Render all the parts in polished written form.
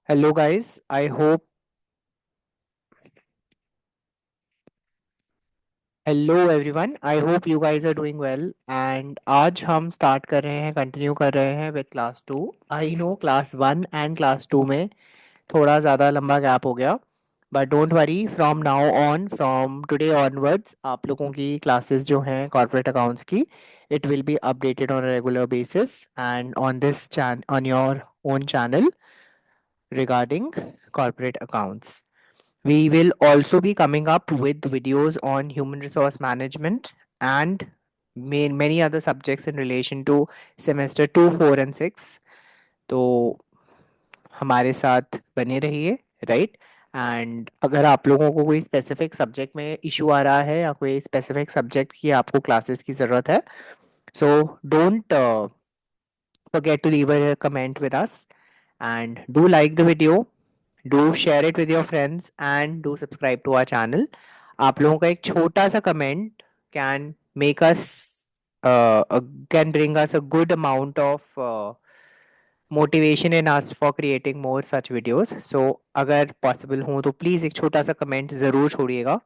Hello guys, I hope hello everyone. I hope you guys are doing well and आज हम start कर रहे हैं कंटिन्यू कर रहे हैं with class 2. I know class 1 and class 2 में थोड़ा ज़्यादा लंबा गैप हो गया but don't worry from now on from today onwards आप लोगों की क्लासेस जो हैं कॉर्पोरेट अकाउंट्स की it will be updated on a regular basis and on this chain on your own channel regarding corporate accounts. We will also be coming up with videos on human resource management and many other subjects in relation to semester 2, 4 and 6. तो हमारे साथ बने रहिए right and अगर आप लोगों को कोई स्पेसिफिक सब्जेक्ट में इशू आ रहा है या कोई स्पेसिफिक सब्जेक्ट की आपको क्लासेस की ज़रूरत है so don't forget to leave a comment with us and do like the video, do share it with your friends and do subscribe to our channel. आप लोगों का एक छोटा सा comment can make us can bring us a good amount of motivation in us for creating more such videos. So अगर possible हो तो please एक छोटा सा कमेंट ज़रूर छोड़िएगा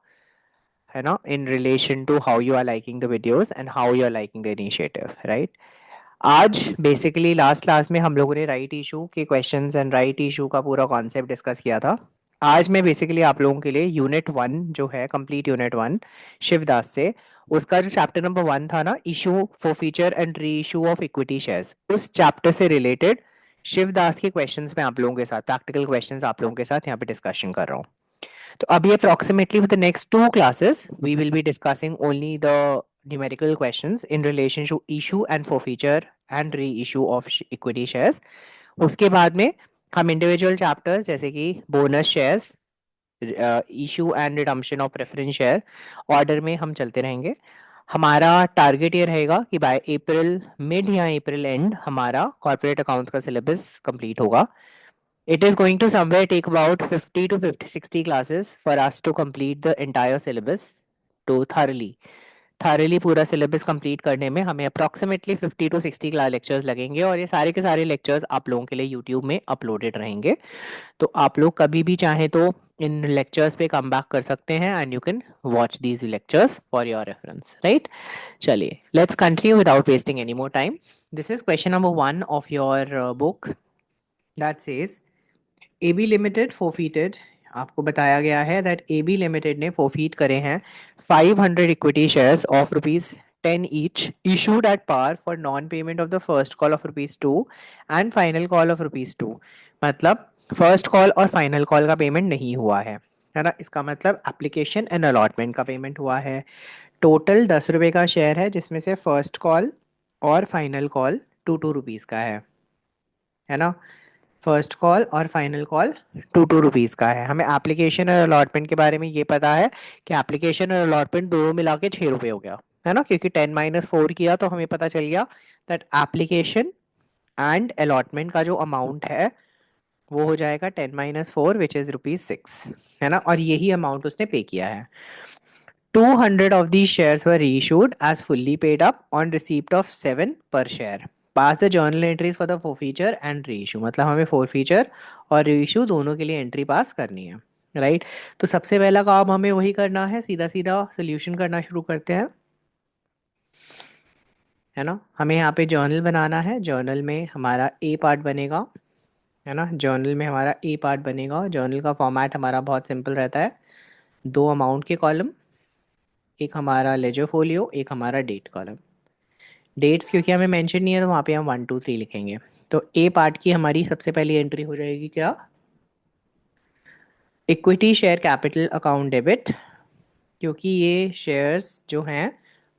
है ना in relation to how you are liking the videos and how you are liking the initiative right. आज बेसिकली लास्ट क्लास में हम लोगों ने राइट इशू के क्वेश्चंस एंड राइट इशू का पूरा कॉन्सेप्ट डिस्कस किया था. आज मैं बेसिकली आप लोगों के लिए यूनिट 1 जो है कंप्लीट यूनिट 1 शिवदास से उसका जो चैप्टर नंबर 1 था ना issue for feature and re issue of equity shares उस चैप्टर से रिलेटेड शिवदास के क्वेश्चंस में आप लोगों के साथ प्रैक्टिकल क्वेश्चंस आप लोगों के साथ यहाँ पे डिस्कशन कर रहा हूँ. तो अभी approximately for the next two classes we will be discussing only the numerical questions in relation to issue and forfeiture and reissue of equity shares. उसके बाद में हम इंडिविजुअल चैप्टर्स जैसे कि bonus shares issue and redemption of preference share order में हम चलते रहेंगे. हमारा टारगेट ये रहेगा कि बाय अप्रैल मिड या अप्रैल एंड हमारा कॉर्पोरेट अकाउंट्स का सिलेबस कंप्लीट होगा. It is going to somewhere take about 50 to 50 60 classes for us to complete the entire syllabus to thoroughly पूरा सिलेबस कंप्लीट करने में हमें अप्रॉक्सीमेटली 50 टू 60 लेक्चर्स लगेंगे और ये सारे के सारे लेक्चर्स आप लोगों के लिए यूट्यूब में अपलोडेड रहेंगे. तो आप लोग कभी भी चाहें तो इन लेक्चर्स पे कम बैक कर सकते हैं and you can watch these lectures for your reference right. चलिए let's continue without wasting any more time. This is question number 1 of your book that says AB limited forfeited. आपको बताया गया है that AB limited ने फोफीट करे हैं 500 equity shares of rupees 10 each issued at par for non payment of the first call of rupees 2 and final call of rupees 2. मतलब first call और final call का पेमेंट नहीं हुआ है ना. इसका मतलब एप्लीकेशन एंड अलॉटमेंट का पेमेंट हुआ है. टोटल 10 रुपये का शेयर है जिसमें से फर्स्ट कॉल और फाइनल कॉल 2 2 रुपीज़ का है ना. फर्स्ट कॉल और फाइनल कॉल 2 2 रुपीज़ का है. हमें एप्लीकेशन और अलॉटमेंट के बारे में ये पता है कि एप्लीकेशन और अलॉटमेंट दोनों मिला के 6 रुपये हो गया है ना क्योंकि 10 - 4 किया तो हमें पता चल गया दैट एप्लीकेशन एंड अलॉटमेंट का जो अमाउंट है वो हो जाएगा 10 - 4 विच इज़ रुपीज़ 6 है ना. और यही अमाउंट उसने पे किया है. 200 of these shares were reissued as fully paid up on receipt of 7 per share. Pass the journal entries for the forfeiture and reissue. मतलब हमें forfeiture और reissue दोनों के लिए एंट्री पास करनी है राइट. तो सबसे पहला काम हमें वही करना है सीधा सीधा सोल्यूशन करना शुरू करते हैं है ना. हमें यहाँ पे जर्नल बनाना है. जर्नल में हमारा ए पार्ट बनेगा है ना. जर्नल में हमारा ए पार्ट बनेगा. जर्नल का फॉर्मेट हमारा बहुत सिंपल रहता है. 2 अमाउंट के कॉलम, एक हमारा लेजर फोलियो, एक हमारा डेट कॉलम. डेट्स क्योंकि हमें मेंशन नहीं है तो वहाँ पे हम 1 2 3 लिखेंगे. तो ए पार्ट की हमारी सबसे पहली एंट्री हो जाएगी क्या, equity share capital account debit. क्योंकि ये शेयर्स जो हैं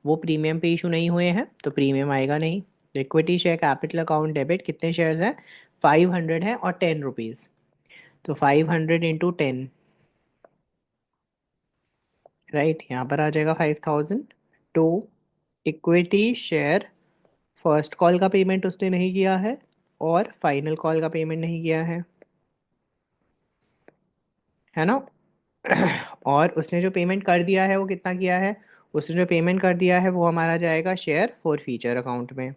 वो प्रीमियम पे इशू नहीं हुए हैं तो प्रीमियम आएगा नहीं. Equity share capital account debit कितने शेयर्स हैं, 500 हैं और 10 रुपीज़. तो 500 इंटू 10 राइट. यहाँ पर आ जाएगा 5000. To equity share first call का पेमेंट उसने नहीं किया है और फाइनल कॉल का पेमेंट नहीं किया है ना. और उसने जो पेमेंट कर दिया है वो कितना किया है, उसने जो पेमेंट कर दिया है वो हमारा जाएगा शेयर फॉर फीचर अकाउंट में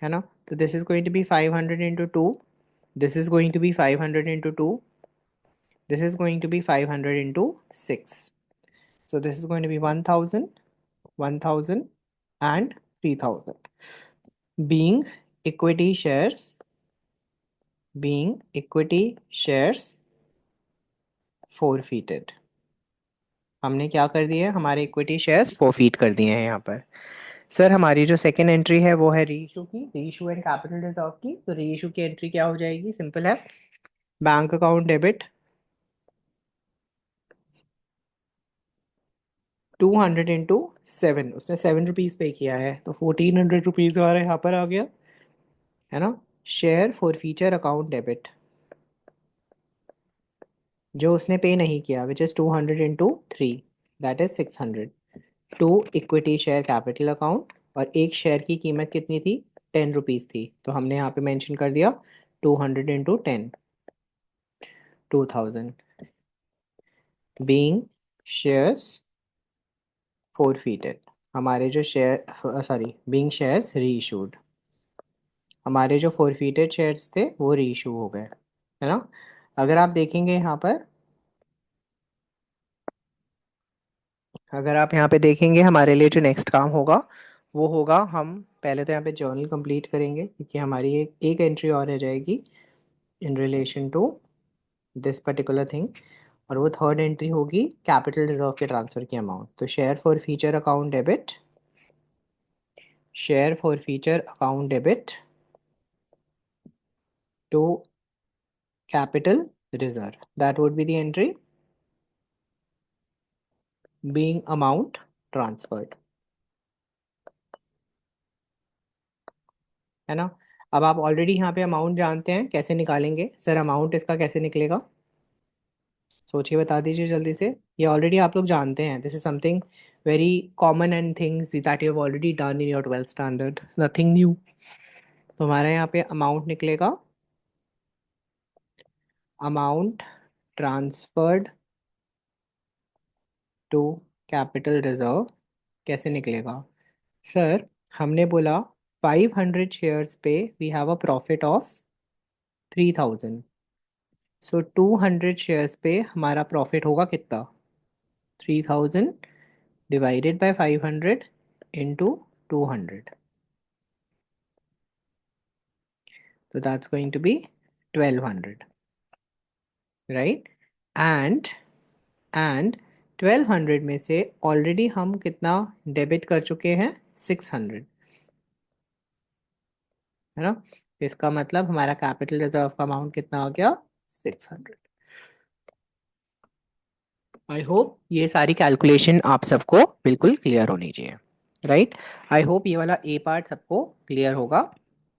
है ना. तो this is going to be 500 into 2 This is going to be 500 into 2. This is going to be 500 into 6. So this is going to be 1000, 1000, and 3000. Being equity shares, being equity shares forfeited. हमने क्या कर दिया है, हमारे equity shares forfeit कर दिए हैं यहाँ पर। सर हमारी जो सेकेंड एंट्री है वो है रीइशू की, रीइशू एंड कैपिटल रिजर्व की। तो रीइशू की एंट्री क्या हो जाएगी, सिंपल है, बैंक अकाउंट डेबिट 200 इंटू 7, उसने 7 रुपीज़ पे किया है तो 1400 रुपीज़ हमारे यहाँ पर आ गया है ना। Share forfeiture account debit जो उसने पे नहीं किया, which is 200 into 3, that is 600 to equity share capital account. और एक शेयर की कीमत कितनी थी, 10 रुपीज़ थी, तो हमने यहाँ पे मेंशन कर दिया 200 इंटू 10, 2000। बीइंग शेयर्स फोरफीटेड, हमारे जो share sorry being shares reissued, हमारे जो फोरफीटेड शेयर्स थे वो रीइशू हो गए, है ना। अगर आप देखेंगे यहाँ पर, अगर आप यहाँ पे देखेंगे हमारे लिए जो नेक्स्ट काम होगा वो होगा, हम पहले तो यहाँ पे जर्नल कंप्लीट करेंगे क्योंकि हमारी एक एंट्री और रह जाएगी in relation to this particular thing, और वो थर्ड एंट्री होगी कैपिटल रिजर्व के ट्रांसफ़र की अमाउंट। तो share forfeiture account debit, share forfeiture account debit to capital reserve, that would be the entry being amount transferred, है ना। अब आप ऑलरेडी यहाँ पे अमाउंट जानते हैं, कैसे निकालेंगे सर अमाउंट, इसका कैसे निकलेगा, सोचिए बता दीजिए जल्दी से। ये ऑलरेडी आप लोग जानते हैं, this is something very common and things that you have already done in your 12th standard, nothing new. तो हमारे यहाँ पे अमाउंट निकलेगा, amount transferred to capital reserve, कैसे निकलेगा सर। हमने बोला 500 शेयर्स पे we have a profit of 3000, so 200 shares पे हमारा प्रॉफिट होगा कितना, 3000 डिवाइडेड बाय 500 इंटू 200, तो that's going to be 1200, right. And and 1200 में से ऑलरेडी हम कितना डेबिट कर चुके हैं, 600, है ना। इसका मतलब हमारा कैपिटल रिजर्व का अमाउंट कितना हो गया, 600। आई होप ये सारी कैलकुलेशन आप सबको बिल्कुल क्लियर होनी चाहिए, राइट। आई होप ये वाला ए पार्ट सबको क्लियर होगा,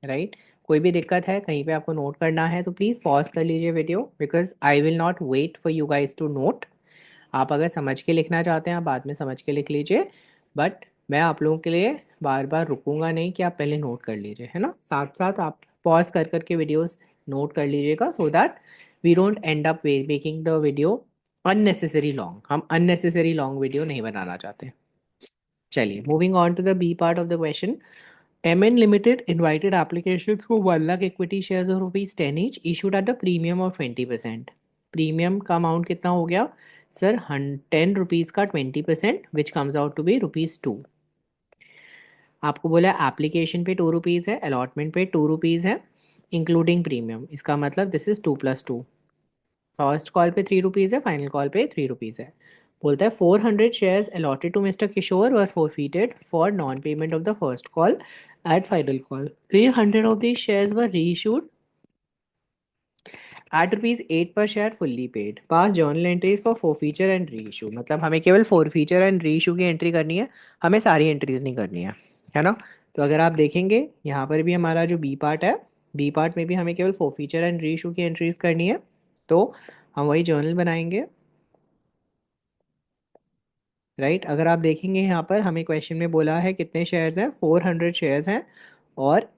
राइट। कोई भी दिक्कत है, कहीं पे आपको नोट करना है तो प्लीज़ पॉज कर लीजिए video, because I will not wait for you guys to note. आप अगर समझ के लिखना चाहते हैं आप बाद में समझ के लिख लीजिए, बट मैं आप लोगों के लिए बार बार रुकूंगा नहीं कि आप पहले नोट कर लीजिए, है ना। साथ साथ आप पॉज कर करके वीडियोस नोट कर लीजिएगा, so that we don't end up making the video unnecessary long. हम अननेसेसरी लॉन्ग वीडियो नहीं बनाना चाहते। चलिए moving on to the B part of the question. MN Limited invited applications for 1 lakh equity shares of rupees 10 each issued at a premium of 20%। Premium का amount कितना हो गया sir, 10 rupees का 20%, which comes out to be rupees 2। आपको बोला application पे 2 rupees है, allotment पे 2 रुपीज़ है, इंक्लूडिंग प्रीमियम। इसका मतलब दिस इज 2+2। फर्स्ट कॉल पे 3 रुपीज़ है, फाइनल कॉल पे 3 रुपीज़ है। बोलता है 400 shares allotted to mister Kishore were forfeited for non payment of the first call at final call. 300 of these shares were reissued at rupees 8 per share fully paid. Pass journal entries for forfeiture and reissue, मतलब हमें केवल forfeiture and reissue की entry करनी है, हमें सारी entries नहीं करनी है ना। तो अगर आप देखेंगे यहाँ पर भी हमारा जो बी पार्ट है, बी पार्ट में भी हमें केवल forfeiture एंड री इशू की एंट्रीज करनी है, तो हम वही जर्नल बनाएंगे, राइट। अगर आप देखेंगे यहाँ पर हमें क्वेश्चन में बोला है कितने शेयर्स हैं, 400 शेयर्स हैं, और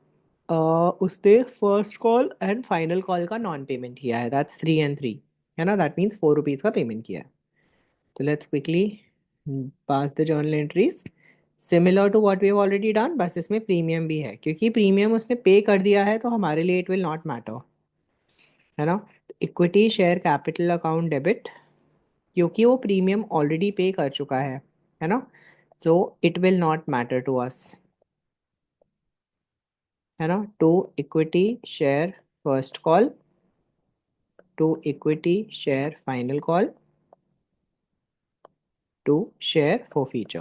उसने first call and final call का नॉन पेमेंट किया है, दैट्स 3 and 3, है ना। दैट मीन्स 4 रुपीज़ का पेमेंट किया है। तो let's quickly pass the journal entries similar to what we have already done, बस इसमें प्रीमियम भी है, क्योंकि प्रीमियम उसने पे कर दिया है तो हमारे लिए इट विल नॉट मैटर, है ना। Equity share capital account debit, क्योंकि वो प्रीमियम ऑलरेडी पे कर चुका है ना, so it will not matter to us, है ना। To equity share first call, to equity share final call, to share forfeiture.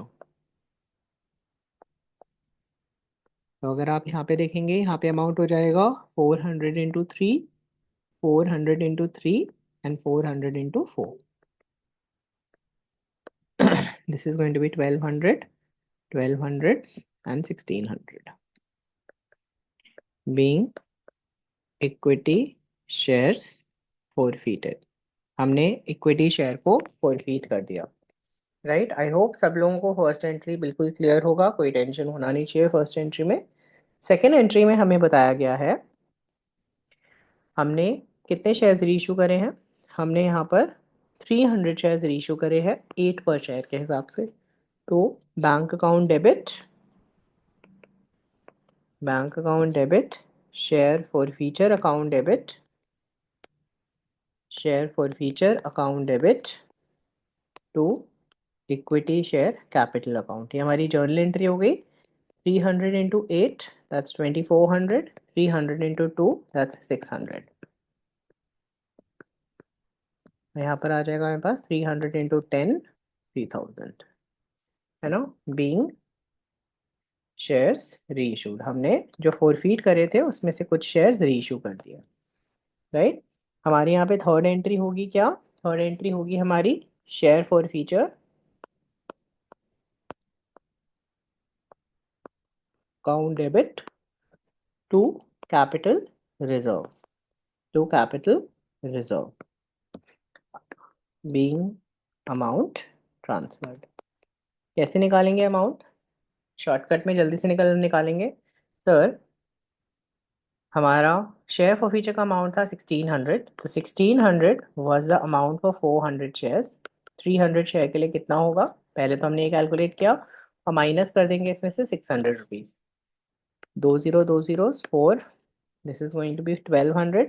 तो अगर आप यहाँ पे देखेंगे, यहाँ पे अमाउंट हो जाएगा 400 × 3, 400 × 3 and 400 × 4। This is going to be 1200, 1200 and 1600 being equity shares forfeited। हमने इक्विटी शेयर को फॉरफीट कर दिया। राइट, आई होप सब लोगों को फर्स्ट एंट्री बिल्कुल क्लियर होगा, कोई टेंशन होना नहीं चाहिए फर्स्ट एंट्री में। सेकेंड एंट्री में हमें बताया गया है हमने कितने शेयर्स रीइशू करे हैं। हमने यहाँ पर 300 शेयर्स रीइशू करे हैं 8 पर शेयर के हिसाब से। तो bank account debit, bank account debit, share forfeiture account debit, share forfeiture account debit to equity share capital account. ये हमारी जर्नल एंट्री हो गई। 300 × 8 दैट्स 2400, 300 × 2 दैट्स 600। यहाँ पर आ जाएगा मेरे पास 300 × 10 3000, है ना। बीइंग शेयर्स रीइशूड, हमने जो फॉरफीट करे थे उसमें से कुछ शेयर्स रीइशू कर दिया। राइट, हमारे यहाँ पे थर्ड एंट्री होगी क्या? थर्ड एंट्री होगी हमारी share forfeiture account debit to capital reserve, to capital reserve being amount transferred. कैसे निकालेंगे अमाउंट? शॉर्टकट में जल्दी से निकालेंगे। सर, हमारा शेयर फॉर फ्यूचर का अमाउंट था 1600, तो 1600 was the amount for 400 shares. 300 share के लिए कितना होगा? पहले तो हमने ये कैलकुलेट किया और माइनस कर देंगे इसमें से 600 rupees. 2 0 4, this is going to be 1200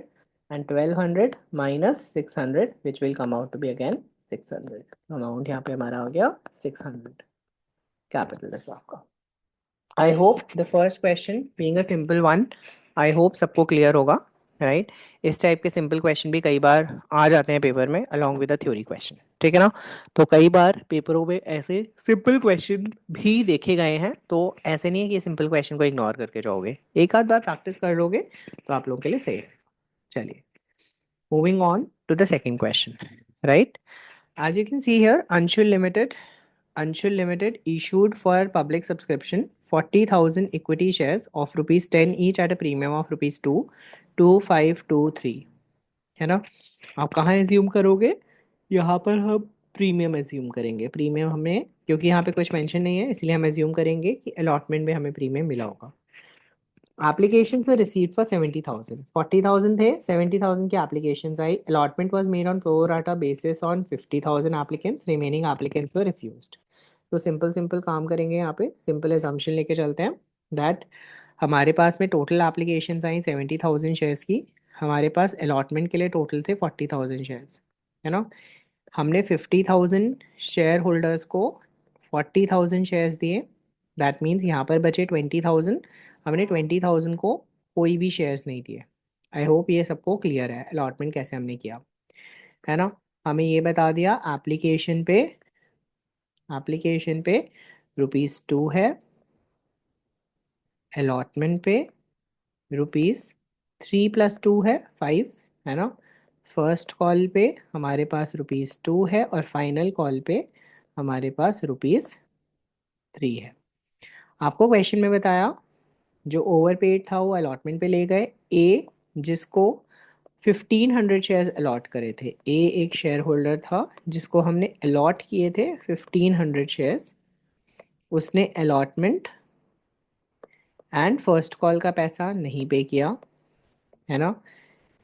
and 1200 minus 600 which will come out to be again 600। Amount यहाँ पे हमारा हो गया 600 कैपिटल रिजर्व का। I hope the first question being a simple one, I hope सबको क्लियर होगा। राइट, इस type के सिंपल क्वेश्चन भी कई बार आ जाते हैं पेपर में along with the theory question, ठीक है ना। तो कई बार पेपरों में ऐसे सिंपल क्वेश्चन भी देखे गए हैं, तो ऐसे नहीं है कि सिंपल क्वेश्चन को इग्नोर करके जाओगे, एक आध बार प्रैक्टिस कर लोगे तो आप लोगों के लिए सही है। चलिए, moving on to the second question. Right, as you can see here, Anshul Limited issued for public subscription 40,000 equity shares of rupees 10 each at a premium of rupees 2, 2523, है ना। आप कहाँ एज्यूम करोगे? यहाँ पर हम प्रीमियम एज्यूम करेंगे। Premium हमें, क्योंकि यहाँ पे कुछ मेंशन नहीं है, इसलिए हम एज्यूम करेंगे कि अलॉटमेंट में हमें प्रीमियम मिला होगा। एप्लीकेशन में रिसीव फॉर 70,000, 40,000 थे, 70,000 की application I. Allotment was made on pro rata basis on 50,000 applicants, remaining applicants were refused. तो सिंपल सिंपल काम करेंगे यहाँ पे, सिंपल एजम्पशन लेके चलते हैं दैट हमारे पास में टोटल एप्लीकेशंस आई 70,000 शेयर्स की, हमारे पास अलॉटमेंट के लिए टोटल थे 40,000 शेयर्स, है ना। हमने 50,000 शेयर होल्डर्स को 40,000 शेयर्स दिए, दैट मीन्स यहाँ पर बचे 20,000। हमने 20,000 को कोई भी शेयर्स नहीं दिए। आई होप ये सबको क्लियर है अलॉटमेंट कैसे हमने किया, है ना। हमें ये बता दिया एप्लीकेशन पे ₹2 है, अलॉटमेंट पे ₹3 + 2 है 5, है ना। फर्स्ट कॉल पे हमारे पास ₹2 है और फाइनल कॉल पे हमारे पास ₹3 है। आपको क्वेश्चन में बताया जो ओवरपेड था वो अलॉटमेंट पे ले गए। ए, जिसको 1500 शेयर्स अलॉट करे थे, ए एक शेयर होल्डर था जिसको हमने अलॉट किए थे 1500 शेयर्स, उसने अलॉटमेंट एंड फर्स्ट कॉल का पैसा नहीं पे किया, है ना।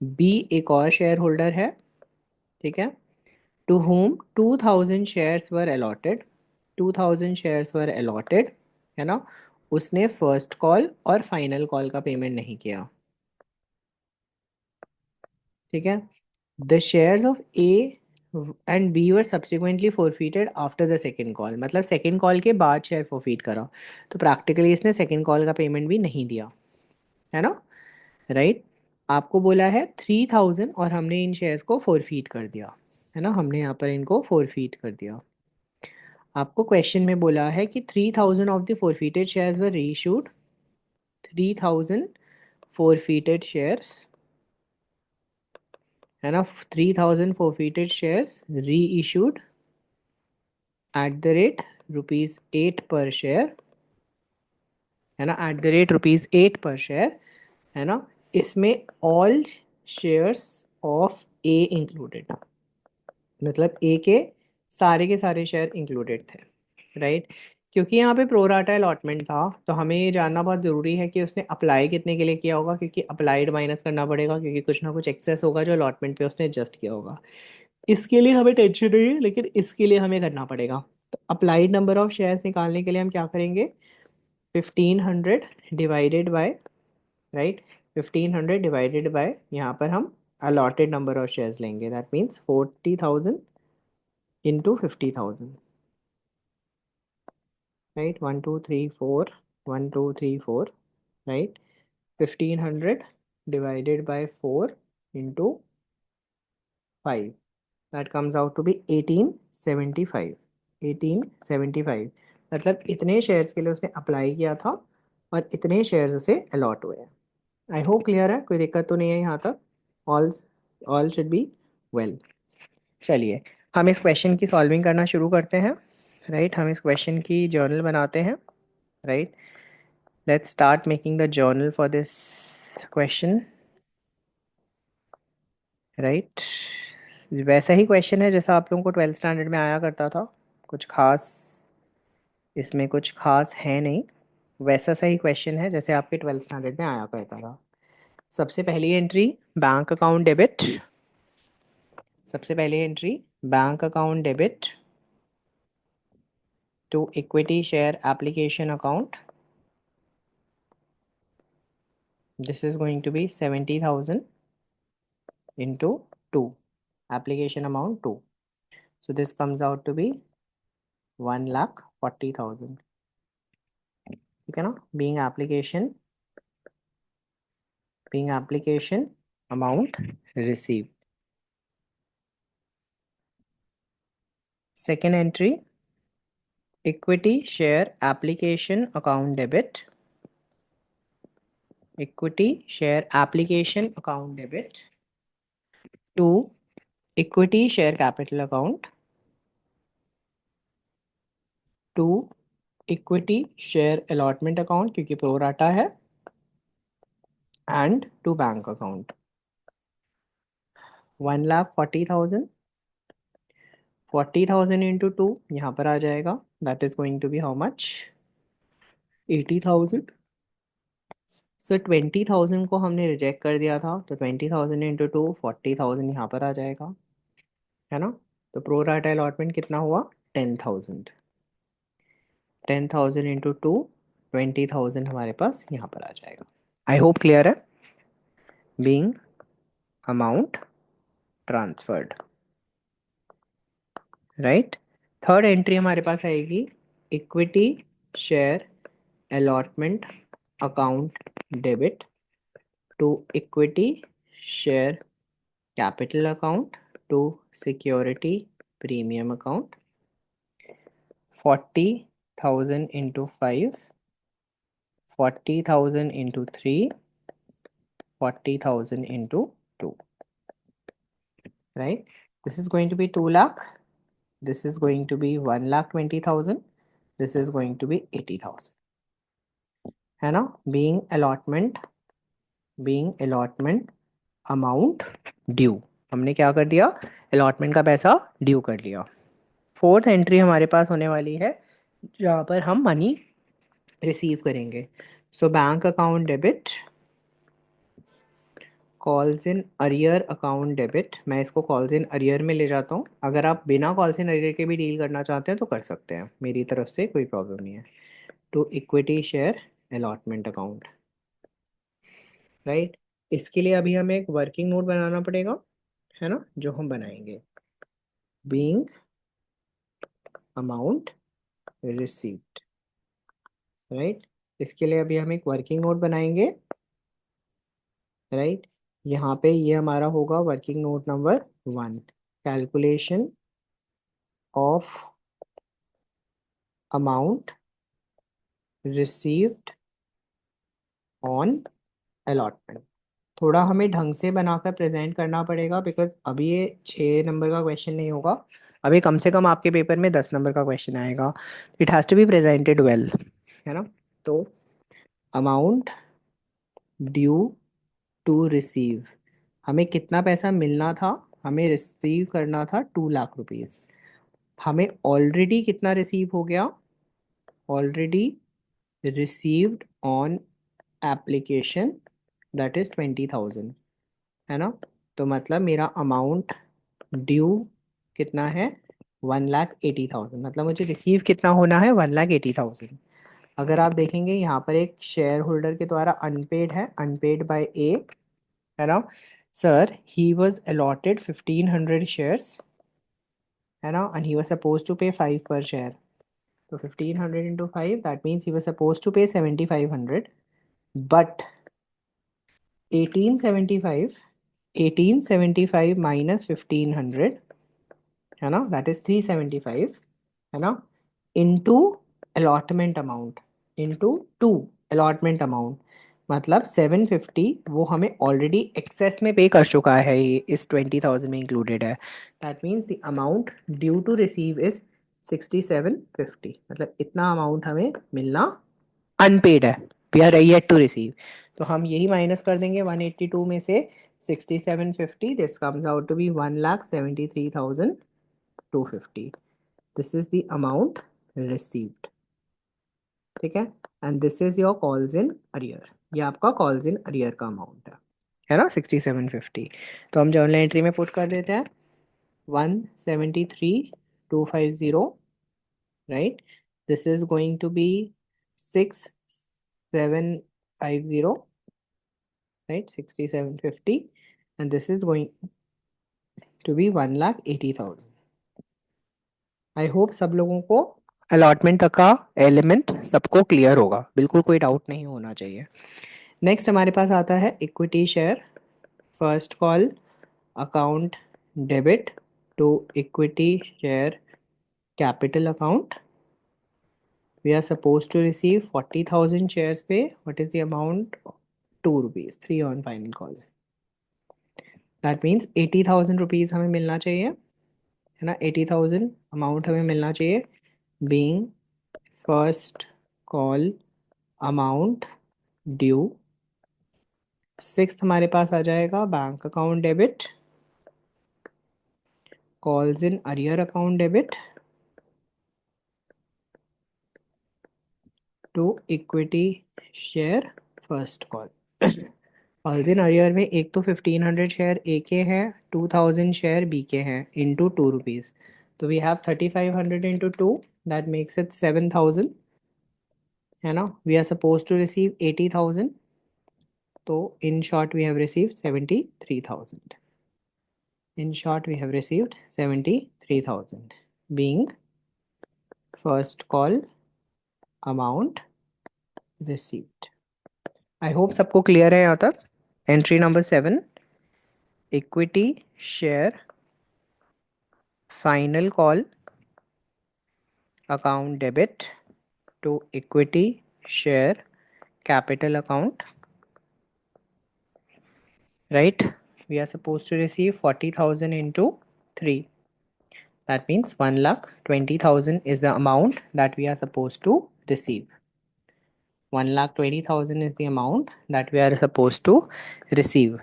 बी एक और शेयर होल्डर है, ठीक है, to whom 2000 shares were allotted, 2000 shares were allotted, है ना। उसने फर्स्ट कॉल और फाइनल कॉल का पेमेंट नहीं किया, ठीक है। The shares of A and B were subsequently forfeited after the second call, मतलब सेकेंड कॉल के बाद शेयर फोरफीट करा, तो प्रैक्टिकली इसने सेकेंड कॉल का पेमेंट भी नहीं दिया, है ना, राइट। आपको बोला है 3000 और हमने इन शेयर्स को फोरफीट कर दिया, है ना, हमने यहाँ पर इनको फोरफीट कर दिया। आपको क्वेश्चन में बोला है कि 3000 of the forfeited shares were reissued, 3000 forfeited shares, है ना, 3000 forfeited shares reissued at the rate ₹8 per share, है ना, eight the rate ₹8 per share, है ना। इसमें all shares of A included, मतलब ए के सारे शेयर इंक्लूडेड थे, राइट। क्योंकि यहाँ पे प्रोराटा अलॉटमेंट था, तो हमें ये जानना बहुत ज़रूरी है कि उसने अप्लाई कितने के लिए किया होगा, क्योंकि अप्लाइड माइनस करना पड़ेगा, क्योंकि कुछ ना कुछ एक्सेस होगा जो अलॉटमेंट पे उसने एडजस्ट किया होगा। इसके लिए हमें टेंशन नहीं है, लेकिन इसके लिए हमें करना पड़ेगा। तो अप्लाइड नंबर ऑफ शेयर्स निकालने के लिए हम क्या करेंगे, 1500 divided by, right, 1500 divided by, यहाँ पर हम अलॉटेड नंबर ऑफ शेयर्स लेंगे, that means 40,000 into 50,000, right, 1 2 3 4, 1 2 3 4, right, 1500 divided by 4 into 5, that comes out to be 1875, 1875, मतलब इतने शेयर्स के लिए उसने अप्लाई किया था और इतने शेयर्स उसे अलॉट हुए हैं। आई होप क्लियर है, कोई दिक्कत तो नहीं है यहाँ तक, all all should be well. चलिए हम इस क्वेश्चन की सॉल्विंग करना शुरू करते हैं, राइट, हम इस क्वेश्चन की जर्नल बनाते हैं, right. Let's start making the journal for this question, right. वैसा ही क्वेश्चन है जैसा आप लोगों को 12th स्टैंडर्ड में आया करता था, कुछ खास इसमें कुछ खास है नहीं, वैसा सही क्वेश्चन है जैसे आपके 12th स्टैंडर्ड में आया करता था। सबसे पहली एंट्री बैंक अकाउंट डेबिट, सबसे पहली entry bank account debit to equity share application account, this is going to be 70,000 into 2, application amount 2, so this comes out to be 1,40,000, ठीक है ना, being application amount received। Second entry equity share application account debit, equity share application account debit to equity share capital account, to equity share allotment account क्योंकि pro rata है, and to bank account। 1,40,000, 40,000 into 2 यहाँ पर आ जाएगा, that is going to be how much, 80,000। So 20,000 को हमने reject कर दिया था, तो 20,000 इंटू 2 40,000 यहाँ पर आ जाएगा, है ना। तो प्रो राटा अलॉटमेंट कितना हुआ, 10,000, 10,000 इंटू 2 20,000 हमारे पास यहाँ पर आ जाएगा। आई होप क्लियर है, being amount transferred, right. Third entry हमारे पास आएगी equity share allotment account debit to equity share capital account to security premium account, 40,000 into 5, 40,000 into 3, 40,000 into 2, right, this is going to be 2 lakh, this is going to be 1,20,000, this is going to be 80,000, है ना, being allotment amount due, हमने क्या कर दिया, allotment का पैसा due कर लिया। फोर्थ एंट्री हमारे पास होने वाली है जहाँ पर हम मनी रिसीव करेंगे। So bank account debit calls in arrear account debit, मैं इसको कॉल्स इन अरियर में ले जाता हूँ, अगर आप बिना कॉल्स इन अरियर के भी डील करना चाहते हैं तो कर सकते हैं, मेरी तरफ से कोई प्रॉब्लम नहीं है। To equity share allotment account, right. इसके लिए अभी हमें एक वर्किंग नोट बनाना पड़ेगा, है ना, जो हम बनाएंगे। Being amount received, right. इसके लिए अभी हम एक वर्किंग नोट बनाएंगे, राइट। यहाँ पे ये हमारा होगा working note number 1, calculation of amount received on allotment. थोड़ा हमें ढंग से बनाकर प्रेजेंट करना पड़ेगा, बिकॉज अभी ये 6 नंबर का क्वेश्चन नहीं होगा, अभी कम से कम आपके पेपर में 10 नंबर का क्वेश्चन आएगा। It has to be presented well, है ना। तो अमाउंट ड्यू टू रिसीव, हमें कितना पैसा मिलना था, हमें रिसीव करना था 2 लाख रुपीज़। हमें ऑलरेडी कितना रिसीव हो गया, already received on application, that is 20,000, है ना। तो मतलब मेरा अमाउंट ड्यू कितना है, 1,80,000, मतलब मुझे रिसीव कितना होना है, 1,80,000। अगर आप देखेंगे यहाँ पर एक शेयर होल्डर के द्वारा अनपेड है, अनपेड बाय ए, है ना। Sir he was allotted 1,500 shares, है ना, and he was suppose to pay 5 per share. तो 1,500 into 5, that means he was suppose to pay 7,500, but 1875, 1875 minus 1,500, है ना, दैट इज 375, है ना, into allotment amount, into 2 allotment amount, मतलब 750 वो हमें ऑलरेडी एक्सेस में पे कर चुका है, ये इस 20,000 में इंक्लूडेड है। That means the amount due to receive is 6750, मतलब इतना अमाउंट हमें मिलना अनपेड है, we are yet to receive. तो हम यही माइनस कर देंगे 182 में से 6750, this comes out to be 1,73,250। This is the amount received, ठीक है। And this is your calls in arrear, ये आपका कॉल्स इन अरियर का अमाउंट है ना, 6750। तो हम जर्नल एंट्री में पुट कर देते हैं 173,250, right. This is going to be 6,750, right, 6750, and this is going to be 1,80,000। I hope सब लोगों को अलॉटमेंट तक का एलिमेंट सबको क्लियर होगा, बिल्कुल कोई डाउट नहीं होना चाहिए। नेक्स्ट हमारे पास आता है equity share, first call account debit to equity share capital account. We are supposed to receive 40,000 shares पे, what is the amount, 2 rupees, 3 on final call, that means 80,000 rupees हमें मिलना चाहिए, है ना, 80,000 अमाउंट हमें मिलना चाहिए, being first call amount due. Sixth हमारे पास आ जाएगा bank account debit, calls in arrear account debit to equity share first call. Calls in arrear में एक तो 1,500 शेयर ए के हैं, 2,000 शेयर बी के हैं, इंटू 2 रुपीज़। तो we have 3,500 into 2, that makes it 7,000, है ना। We are suppose to receive 80,000, तो in short we have received 73,000, in short we have received 73,000, being first call amount received। I hope सबको clear है यहाँ तक। Entry number 7, equity share final call account debit to equity share capital account, right, we are supposed to receive 40,000 into 3, that means 1,20,000 is the amount that we are supposed to receive, 1,20,000 is the amount that we are supposed to receive,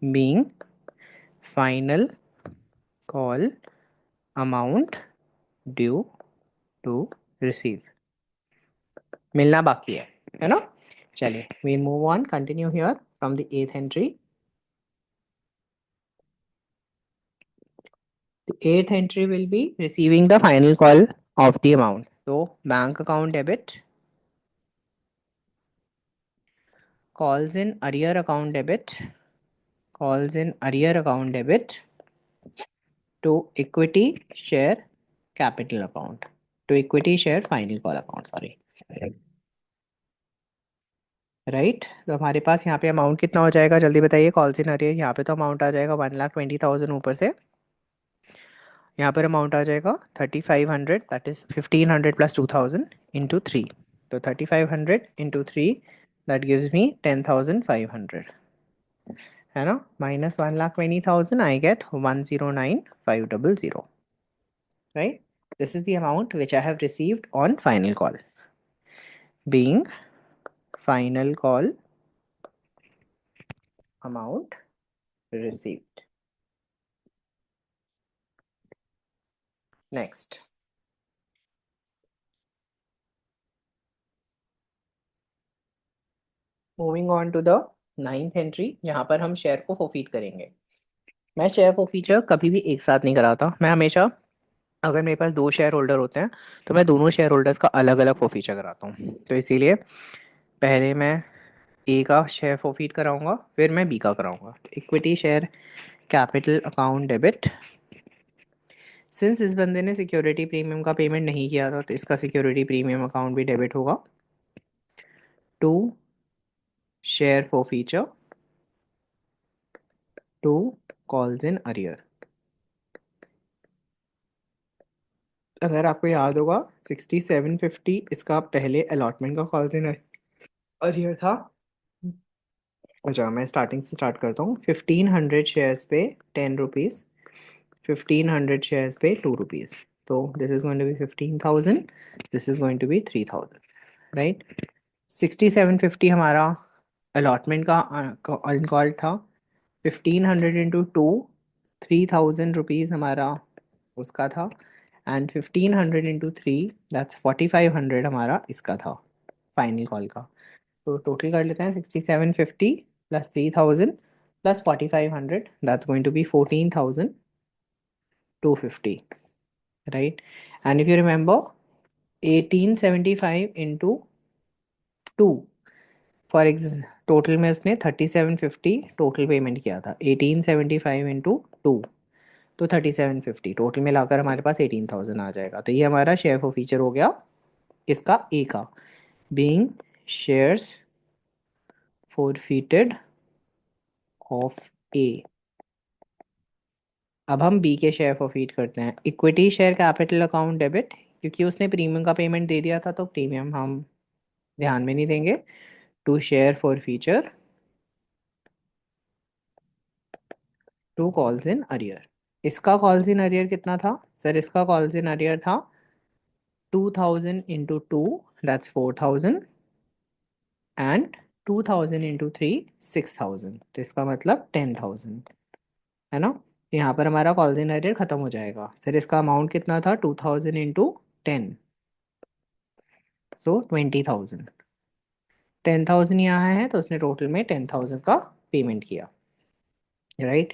being final call amount due to receive, मिलना बाकी है ना। चलिए we move on, continue here from the 8th entry। The 8th entry will be receiving the final call of the amount, so bank account debit, calls in arrear account debit, calls in arrear account debit to equity share capital account, to equity share final call account, sorry. Right तो हमारे पास यहाँ पे amount कितना हो जाएगा जल्दी बताइए, calls in arrear. यहाँ पे तो अमाउंट आ जाएगा 1,20,000 ऊपर से, यहाँ पर अमाउंट आ जाएगा 3,500, that is 1,500 plus 2,000 into three. तो 3,500 into three, that gives me 10,500, है ना। Minus 1,20,000, I get 1,09,500, right. This is the amount which I have received on final call, being final call amount received. Next, moving on to the ninth entry, जहाँ पर हम share को फोफीट करेंगे। मैं share फोफीचर कभी भी एक साथ नहीं कराता, मैं हमेशा, अगर मेरे पास दो शेयर होल्डर होते हैं तो मैं दोनों शेयर होल्डर्स का अलग अलग फोफीचर कराता हूँ। तो इसीलिए पहले मैं ए का शेयर फोफीट कराऊंगा, फिर मैं बी का कराऊंगा। Equity share capital account debit, since इस बंदे ने सिक्योरिटी प्रीमियम का पेमेंट नहीं किया था तो इसका सिक्योरिटी प्रीमियम अकाउंट भी डेबिट होगा। To share forfeiture to calls in arrear. अगर आपको याद होगा 6750 इसका पहले अलॉटमेंट का कॉल्स इन अरियर था। अच्छा, मैं स्टार्टिंग से स्टार्ट करता हूँ। 1,500 शेयर्स पे 10 रुपीज़, 1,500 शेयर्स पे 2 रुपीज़। तो this is going to be 15,000, this is going to be 3,000, right. 6750 हमारा अलॉटमेंट का अनकॉल्ड था। 1,500 इंटू टू, 3,000 रुपीज़ हमारा उसका था। एंड 1,500 इंटू थ्री, दैट्स 4,500 हमारा इसका था फाइनल कॉल का। तो टोटल कर लेते हैं, 6750 plus 3,000 plus 4,500, that's going to be 14,250, right. And if you remember 1875 into two, for ex total में उसने 3750 टोटल पेमेंट किया था। 1875 इंटू टू, तो 3750 टोटल में लाकर हमारे पास 18,000 आ जाएगा। तो ये हमारा शेयर फॉर फीचर हो गया किसका, ए का, बीइंग शेयर्स forfeited ऑफ ए। अब हम बी के शेयर फॉरफीट करते हैं। Equity share capital account debit, क्योंकि उसने प्रीमियम का पेमेंट दे दिया था तो प्रीमियम हम ध्यान में नहीं देंगे। To share forfeiture to calls in arrear. इसका कॉल्स इन अरियर कितना था सर, इसका कॉल्स इन अरियर था 2,000 into two, that's 4,000, and 2,000 into three, 6,000, तो इसका मतलब 10,000, है ना। यहाँ पर हमारा कॉल्स इन अरियर खत्म हो जाएगा। सर इसका अमाउंट कितना था, 2,000 इंटू 10, सो 20,000। 10,000 यहाँ है तो उसने टोटल में 10,000 का पेमेंट किया, right.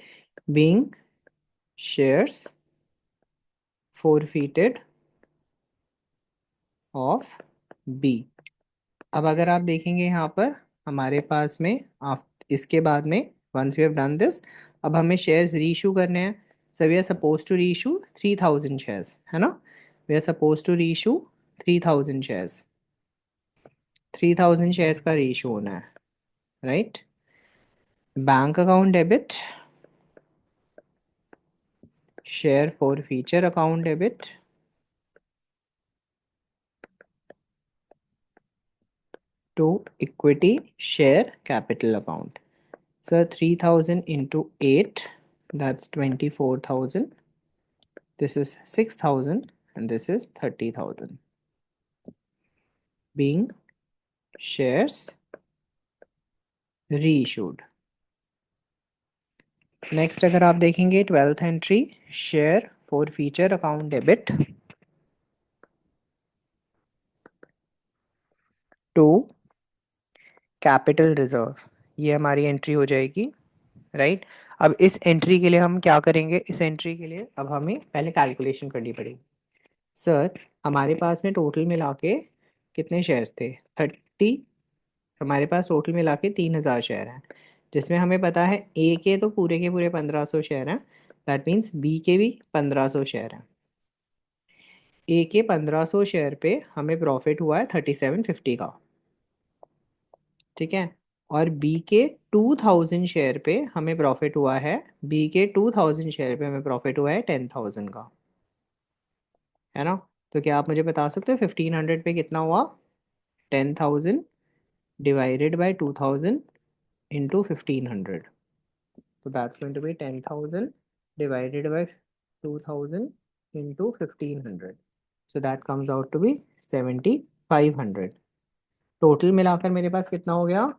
Being shares forfeited of B. अब अगर आप देखेंगे यहाँ पर हमारे पास में आप इसके बाद में, once we have done this, अब हमें शेयर्स रीइशू करने हैं। So we are suppose to reissue 3,000 shares, है ना। We are suppose to reissue 3,000 shares, 3,000 shares का रीइशू होना है, right. Bank account debit, share forfeiture account debit to equity share capital account. So 3,000 into 8, that's 24,000. This is 6,000 and this is 30,000. Being shares reissued. Next अगर आप देखेंगे 12th entry, share for feature account debit to capital reserve. ये हमारी entry हो जाएगी, right. अब इस entry के लिए हम क्या करेंगे, इस एंट्री के लिए अब हमें पहले कैलकुलेशन करनी पड़ेगी। सर हमारे पास में टोटल मिला के कितने शेयर्स थे, 30, हमारे पास टोटल मिला के 3,000 शेयर हैं। जिसमें हमें पता है ए के तो पूरे के पूरे 1500 शेयर हैं, दैट मीन्स बी के भी 1500 शेयर हैं। ए के 1500 शेयर पे हमें प्रॉफिट हुआ है 3750 का, ठीक है। और बी के 2000 शेयर पे हमें प्रॉफिट हुआ है, बी के 2000 शेयर पे हमें प्रॉफिट हुआ है 10,000 का, है ना। तो क्या आप मुझे बता सकते हो 1500 पे कितना हुआ? 10,000 डिवाइडेड बाय 2000 इंटू 1500, तो that's going to be 10,000 divided by 2000 into 1500, so that comes out to be 7500। Total मिलाकर मेरे पास कितना हो गया?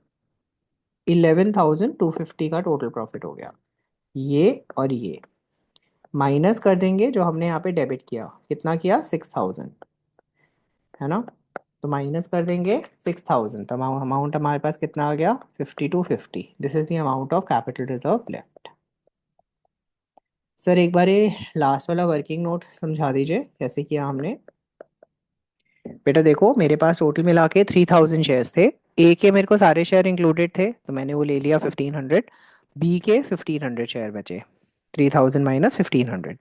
11,250 का टोटल प्रॉफिट हो गया। ये और ये माइनस कर देंगे, जो हमने यहाँ पे डेबिट किया, कितना किया? 6,000, है ना। तो माइनस कर देंगे 6,000, तो अमाउंट हमारे पास कितना आ गया? 5250। This is the amount of capital reserve left. Sir एक बार ये लास्ट वाला वर्किंग नोट समझा दीजिए कैसे किया हमने। बेटा देखो, मेरे पास टोटल मिला के 3,000 शेयर्स थे। ए के मेरे को सारे शेयर इंक्लूडेड थे, तो मैंने वो ले लिया 1500। बी के 1500 शेयर बचे, 3,000 माइनस 1500।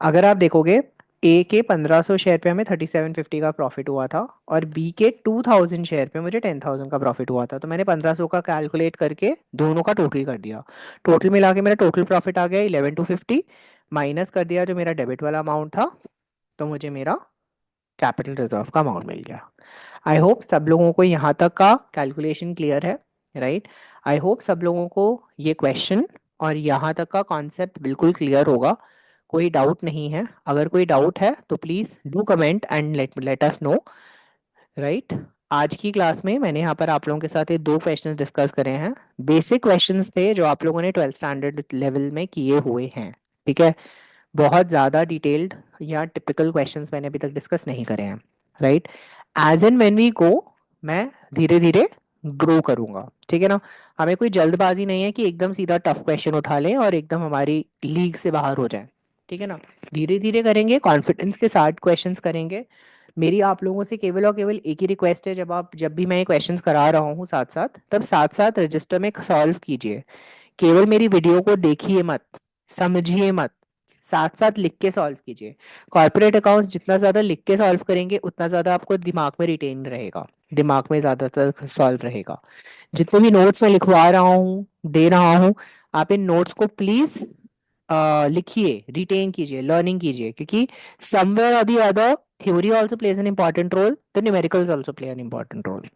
अगर आप देखोगे, ए के 1500 शेयर पे हमें 3750 का प्रॉफिट हुआ था, और बी के 2000 शेयर पे मुझे 10,000 का प्रॉफिट हुआ था। तो मैंने 1500 का कैलकुलेट करके दोनों का टोटल कर दिया। टोटल मिला के मेरा टोटल प्रॉफिट आ गया 11,250, माइनस कर दिया जो मेरा डेबिट वाला अमाउंट था, तो मुझे मेरा कैपिटल रिजर्व का अमाउंट मिल गया। आई होप सब लोगों को यहाँ तक का कैलकुलेशन क्लियर है, राइट। आई होप सब लोगों को ये क्वेश्चन और यहाँ तक का कॉन्सेप्ट बिल्कुल क्लियर होगा, कोई डाउट नहीं है। अगर कोई डाउट है तो please do comment and let us know, right. आज की क्लास में मैंने यहाँ पर आप लोगों के साथ ये दो क्वेश्चंस डिस्कस करे हैं। बेसिक क्वेश्चंस थे जो आप लोगों ने 12th स्टैंडर्ड लेवल में किए हुए हैं, ठीक है। बहुत ज़्यादा डिटेल्ड या टिपिकल क्वेश्चंस मैंने अभी तक डिस्कस नहीं करे हैं, right. As and when we go, मैं धीरे धीरे ग्रो करूंगा, ठीक है ना। हमें कोई जल्दबाजी नहीं है कि एकदम सीधा टफ क्वेश्चन उठा लें और एकदम हमारी लीग से बाहर हो जाए, ठीक है ना। धीरे धीरे करेंगे, कॉन्फिडेंस के साथ क्वेश्चंस करेंगे। मेरी आप लोगों से केवल और केवल एक ही रिक्वेस्ट है, जब भी मैं ये क्वेश्चंस करा रहा हूँ साथ साथ, तब साथ साथ रजिस्टर में सॉल्व कीजिए। केवल मेरी वीडियो को देखिए मत, समझिए मत, साथ साथ लिख के सॉल्व कीजिए। कॉर्पोरेट अकाउंट्स जितना ज़्यादा लिख के सॉल्व करेंगे उतना ज़्यादा आपको दिमाग में रिटेन रहेगा, दिमाग में ज़्यादातर सॉल्व रहेगा। जितने भी नोट्स मैं लिखवा रहा हूँ, दे रहा हूँ, आप इन नोट्स को प्लीज़ लिखिए, रिटेन कीजिए, लर्निंग कीजिए, क्योंकि समवेयर और the other theory also plays an important role, तो numericals also play an important role.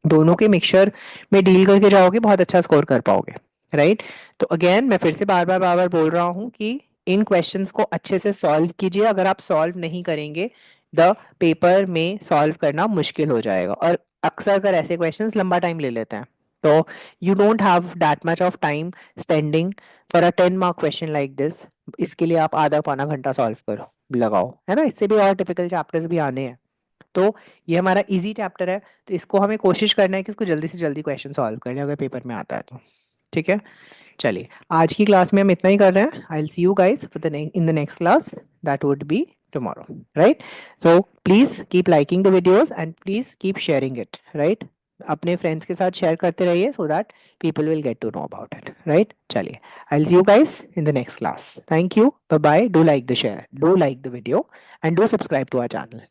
दोनों के मिक्सचर में डील करके जाओगे, बहुत अच्छा स्कोर कर पाओगे, राइट। तो अगेन मैं फिर से बार बार बोल रहा हूँ कि इन क्वेश्चंस को अच्छे से सॉल्व कीजिए। अगर आप सॉल्व नहीं करेंगे, द पेपर में सॉल्व करना मुश्किल हो जाएगा, और अक्सर कर ऐसे क्वेश्चंस लंबा टाइम ले लेते हैं। तो you don't have that much of time spending for a 10 mark question like this. इसके लिए आप आधा पौना घंटा सॉल्व करो, लगाओ, है ना। इससे भी और टिपिकल चैप्टर्स भी आने हैं। तो ये हमारा इजी चैप्टर है, तो इसको हमें कोशिश करना है कि इसको जल्दी से जल्दी क्वेश्चन सॉल्व करें अगर पेपर में आता है तो, ठीक है। चलिए, आज की क्लास में हम इतना ही कर रहे हैं। I will see you guys for the in the next class, that would be tomorrow, right? So please keep liking the videos and please keep sharing it, right? अपने फ्रेंड्स के साथ शेयर करते रहिए, so that people will get to know about it, right? चलिए, I'll see you guys in the next class. Thank you, bye bye. Do like the share, do like the video, and do subscribe to our channel.